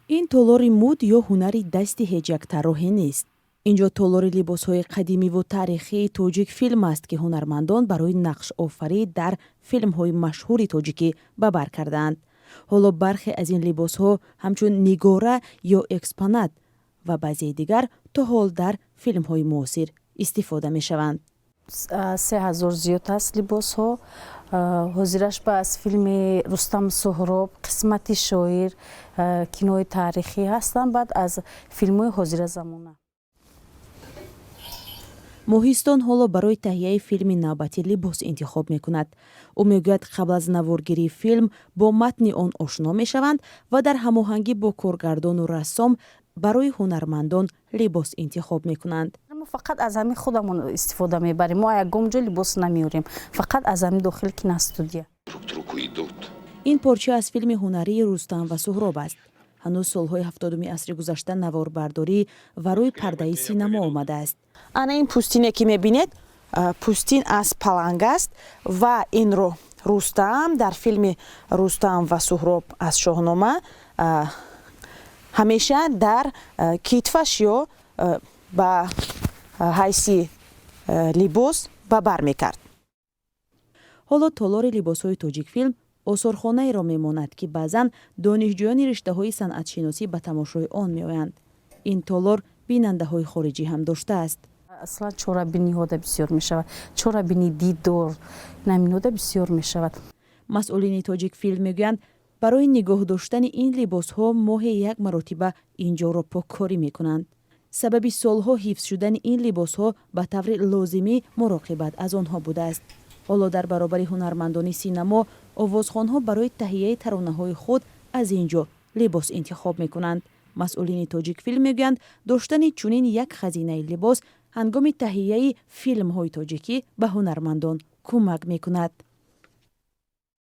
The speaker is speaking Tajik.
این толори муд ё ҳунари дасти ҳеҷ як тарроҳе нест. инҷо толори либосҳои қадимӣ ву таърихии тоҷик филм аст, ки ҳунармандон барои нақшофарӣ дар филмҳои машҳури тоҷикӣ ба бар кардаанд. ҳоло бархе аз ин либосҳо ҳамчун нигора ё экспонат ва баъзеи дигар то ҳол дар филмҳои муосир истифода мешаванд. 3000 зиёд аст либосҳо. ҳозираш ба аз филми Рустам Суҳроб, Қисмати шоир, кинои таърихӣ ҳастанд, баъд аз филмҳои ҳозиразамона. моҳистон ҳоло барои таҳияи филми навбатӣ либос интихоб мекунад. ӯ мегӯяд қабл аз наворгирии филм бо матни он ошно мешаванд ва дар ҳамоҳангӣ бо коргардону рассом барои ҳунармандон либос интихоб мекунанд. фақат аз ҳамин худамон истифода мебарем. мо ягон ҷо либос намеорем. Фақат аз ҳамин дохили киностудия. ин порча аз филми ҳунарии Рустам ва Суҳроб аст. ҳанӯз солҳои 70-уми асри гузашта наворбардорӣ ва рӯи пардаи синамо омадааст. ана ин пӯстине ки мебинед, пӯстин аз паланг аст ва инро Рустам дар филми Рустам ва Суҳроб аз Шоҳнома ҳамеша дар китфаш ё ба ҳайси либос ба бар мекард. ҳоло толори либосҳои тоҷикфилм осорхонаеро мемонад, ки баъзан донишҷӯёни риштаҳои санъатшиносӣ ба тамошои он меоянд. ин толор бинандаҳои хориҷӣ ҳам доштааст. аслан чорабиниҳода бисёр мешавад. Чорабини дидор наминода бисёр мешавад. масъулини тоҷикфилм мегӯянд, барои нигоҳ доштани ин либосҳо моҳе як маротиба инҷоро поккорӣ мекунанд. сабаби солҳо ҳифз шудани ин либосҳо ба таври лозимӣ муроқибат аз онҳо будааст. ҳоло дар баробари ҳунармандони синамо овозхонҳо барои таҳияи таронаҳои худ аз ин ҷо либос интихоб мекунанд. масъулини тоҷикфилм мегӯянд, доштани чунин як хазинаи либос ҳангоми таҳияи филмҳои тоҷикӣ ба ҳунармандон кӯмак мекунад.